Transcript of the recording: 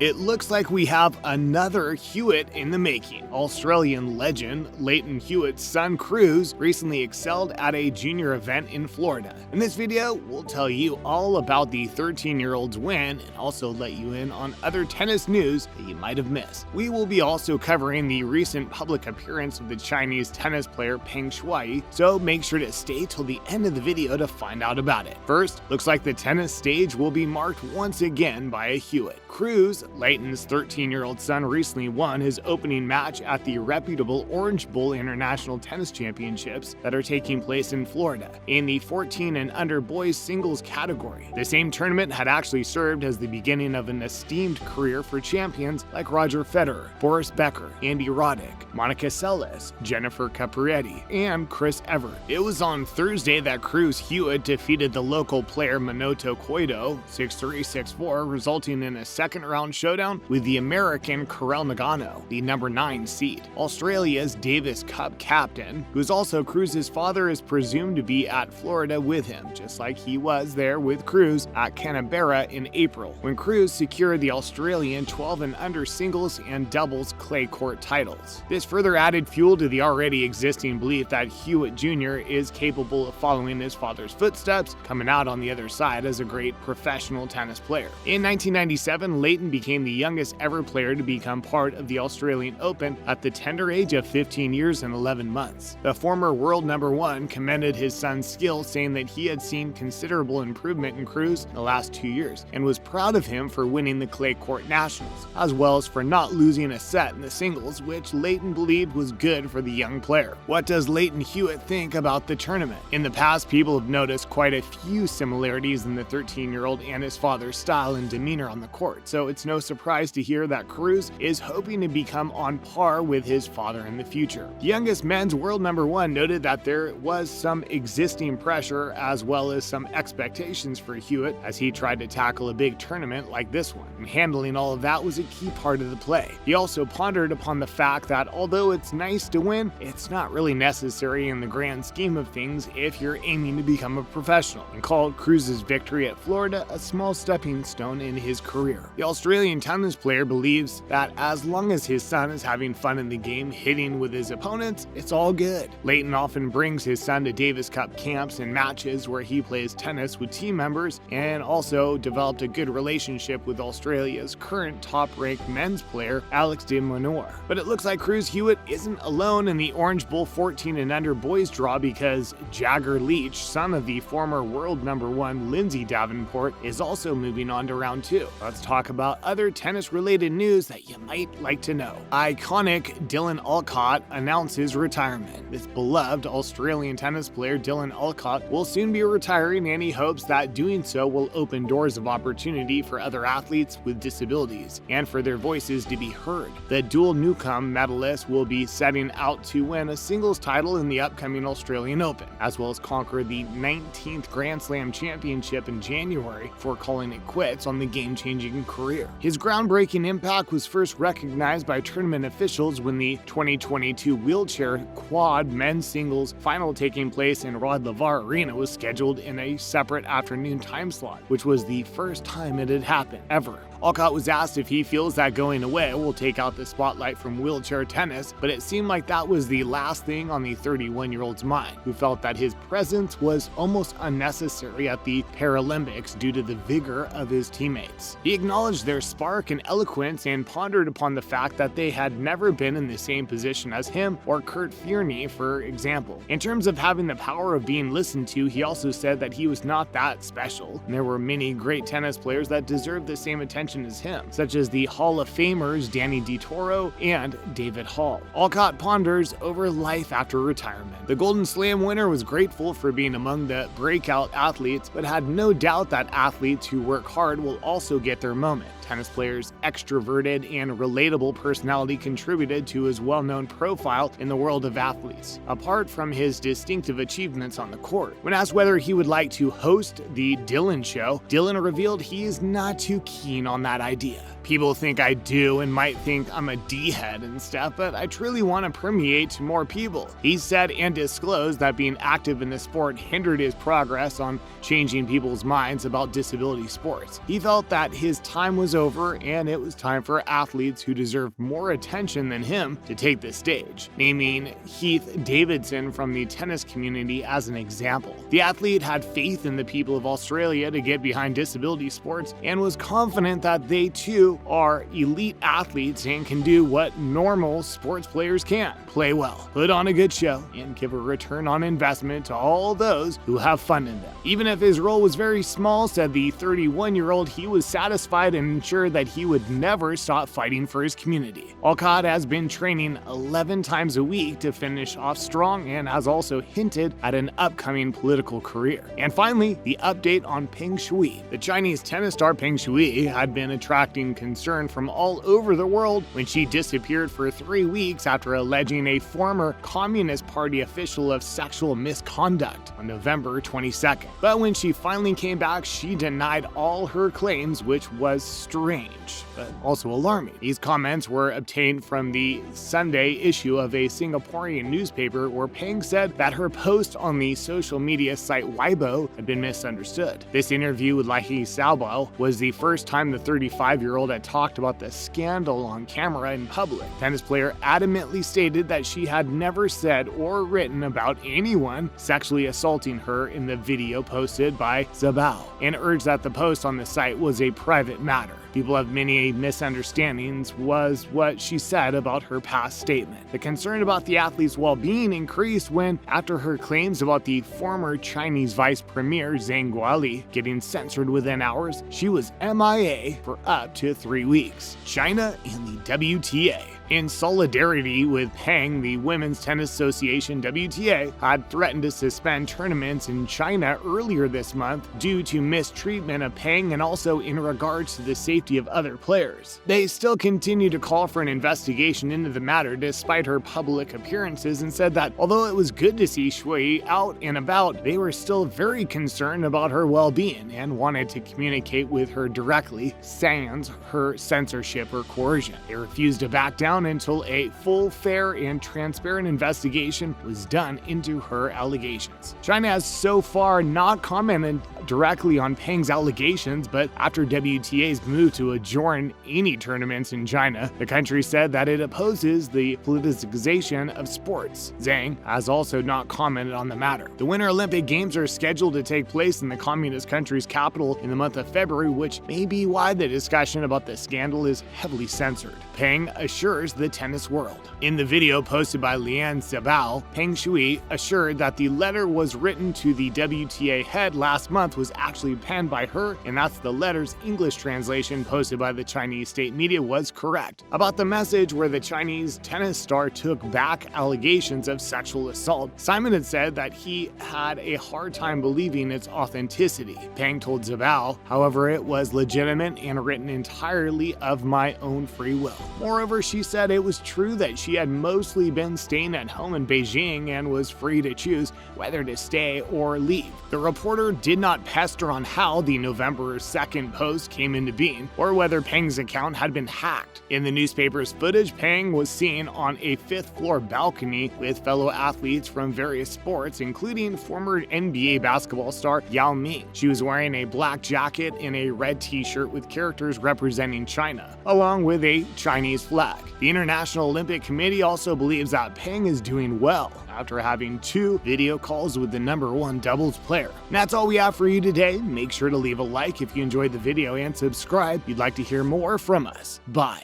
It looks like we have another Hewitt in the making. Australian legend Lleyton Hewitt's son Cruz recently excelled at a junior event in Florida. In this video, we'll tell you all about the 13-year-old's win and also let you in on other tennis news that you might have missed. We will be also covering the recent public appearance of the Chinese tennis player Peng Shuai, so make sure to stay till the end of the video to find out about it. First, looks like the tennis stage will be marked once again by a Hewitt. Cruz, Lleyton's 13-year-old son, recently won his opening match at the reputable Orange Bowl International Tennis Championships that are taking place in Florida in the 14 and under boys singles category. The same tournament had actually served as the beginning of an esteemed career for champions like Roger Federer, Boris Becker, Andy Roddick, Monica Seles, Jennifer Capriati, and Chris Evert. It was on Thursday that Cruz Hewitt defeated the local player Minato Koido 6-3, 6-4, resulting in a second-round showdown with the American Carel Ngounoue, the number 9 seed. Australia's Davis Cup captain, who's also Cruz's father, is presumed to be at Florida with him, just like he was there with Cruz at Canberra in April, when Cruz secured the Australian 12 and under singles and doubles clay court titles. This further added fuel to the already existing belief that Hewitt Jr. is capable of following his father's footsteps, coming out on the other side as a great professional tennis player. In 1997, Lleyton became the youngest ever player to become part of the Australian Open at the tender age of 15 years and 11 months. The former world number 1 commended his son's skill, saying that he had seen considerable improvement in Cruz in the last 2 years and was proud of him for winning the clay court nationals, as well as for not losing a set in the singles, which Lleyton believed was good for the young player. What does Lleyton Hewitt think about the tournament? In the past, people have noticed quite a few similarities in the 13-year-old and his father's style and demeanor on the court, so it's no surprise to hear that Cruz is hoping to become on par with his father in the future. The youngest men's world number 1 noted that there was some existing pressure as well as some expectations for Hewitt as he tried to tackle a big tournament like this one, and handling all of that was a key part of the play. He also pondered upon the fact that although it's nice to win, it's not really necessary in the grand scheme of things if you're aiming to become a professional, and called Cruz's victory at Florida a small stepping stone in his career. The Australian tennis player believes that as long as his son is having fun in the game, hitting with his opponents, it's all good. Lleyton often brings his son to Davis Cup camps and matches where he plays tennis with team members, and also developed a good relationship with Australia's current top-ranked men's player, Alex de Minaur. But it looks like Cruz Hewitt isn't alone in the Orange Bowl 14 and under boys draw, because Jagger Leach, son of the former world number 1 Lindsay Davenport, is also moving on to round 2. Let's talk about other tennis-related news that you might like to know. Iconic Dylan Alcott announces retirement. This beloved Australian tennis player Dylan Alcott will soon be retiring, and he hopes that doing so will open doors of opportunity for other athletes with disabilities and for their voices to be heard. The dual Newcomb medalist will be setting out to win a singles title in the upcoming Australian Open, as well as conquer the 19th Grand Slam championship in January before calling it quits on the game-changing career. His groundbreaking impact was first recognized by tournament officials when the 2022 wheelchair quad men's singles final taking place in Rod Laver Arena was scheduled in a separate afternoon time slot, which was the first time it had happened ever. Alcott was asked if he feels that going away will take out the spotlight from wheelchair tennis, but it seemed like that was the last thing on the 31-year-old's mind, who felt that his presence was almost unnecessary at the Paralympics due to the vigor of his teammates. He acknowledged their spark and eloquence and pondered upon the fact that they had never been in the same position as him or Kurt Fearney, for example. In terms of having the power of being listened to, he also said that he was not that special, and there were many great tennis players that deserved the same attention as him, such as the Hall of Famers Danny DiToro and David Hall. Alcott ponders over life after retirement. The Golden Slam winner was grateful for being among the breakout athletes, but had no doubt that athletes who work hard will also get their moment. Tennis player's extroverted and relatable personality contributed to his well-known profile in the world of athletes, apart from his distinctive achievements on the court. When asked whether he would like to host the Dylan Show, Dylan revealed he is not too keen on on that idea. People think I do and might think I'm a D-head and stuff, but I truly want to permeate to more people. He said and disclosed that being active in the sport hindered his progress on changing people's minds about disability sports. He felt that his time was over and it was time for athletes who deserve more attention than him to take the stage, naming Heath Davidson from the tennis community as an example. The athlete had faith in the people of Australia to get behind disability sports and was confident that they too are elite athletes and can do what normal sports players can: play well, put on a good show, and give a return on investment to all those who have fun in them. Even if his role was very small, said the 31-year-old, he was satisfied and ensured that he would never stop fighting for his community. Alcott has been training 11 times a week to finish off strong and has also hinted at an upcoming political career. And finally, the update on Peng Shuai. The Chinese tennis star Peng Shuai had been attracting concern from all over the world when she disappeared for 3 weeks after alleging a former Communist Party official of sexual misconduct on November 22nd. But when she finally came back, she denied all her claims, which was strange, but also alarming. These comments were obtained from the Sunday issue of a Singaporean newspaper, where Peng said that her post on the social media site Weibo had been misunderstood. This interview with Lai Xiaobo was the first time the 35-year-old had talked about the scandal on camera in public. Tennis player adamantly stated that she had never said or written about anyone sexually assaulting her in the video posted by Zabao, and urged that the post on the site was a private matter. People have many misunderstandings, was what she said about her past statement. The concern about the athlete's well-being increased when, after her claims about the former Chinese vice premier Zhang Guoli getting censored within hours, she was MIA for up to 3 weeks. China and the WTA. In solidarity with Peng, the Women's Tennis Association WTA had threatened to suspend tournaments in China earlier this month due to mistreatment of Peng and also in regards to the safety of other players. They still continue to call for an investigation into the matter despite her public appearances, and said that although it was good to see Shui out and about, they were still very concerned about her well-being and wanted to communicate with her directly, sans her censorship or coercion. They refused to back down until a full, fair, and transparent investigation was done into her allegations. China has so far not commented directly on Peng's allegations, but after WTA's move to adjourn any tournaments in China, the country said that it opposes the politicization of sports. Zhang has also not commented on the matter. The Winter Olympic Games are scheduled to take place in the communist country's capital in the month of February, which may be why the discussion about the scandal is heavily censored. Peng assures the tennis world. In the video posted by Lian Xiaobao, Peng Shuai assured that the letter was written to the WTA head last month was actually penned by her, and that's the letter's English translation posted by the Chinese state media was correct. About the message where the Chinese tennis star took back allegations of sexual assault, Simon had said that he had a hard time believing its authenticity. Peng told Xiaobao, however, it was legitimate and written entirely of my own free will. Moreover, she said it was true that she had mostly been staying at home in Beijing and was free to choose whether to stay or leave. The reporter did not pester on how the November 2nd post came into being or whether Peng's account had been hacked. In the newspaper's footage, Peng was seen on a 5th-floor balcony with fellow athletes from various sports, including former NBA basketball star Yao Ming. She was wearing a black jacket and a red t-shirt with characters representing China, along with a Chinese flag. The International Olympic Committee also believes that Peng is doing well after having 2 video calls with the #1 doubles player. And that's all we have for you today. Make sure to leave a like if you enjoyed the video and subscribe if you'd like to hear more from us. Bye.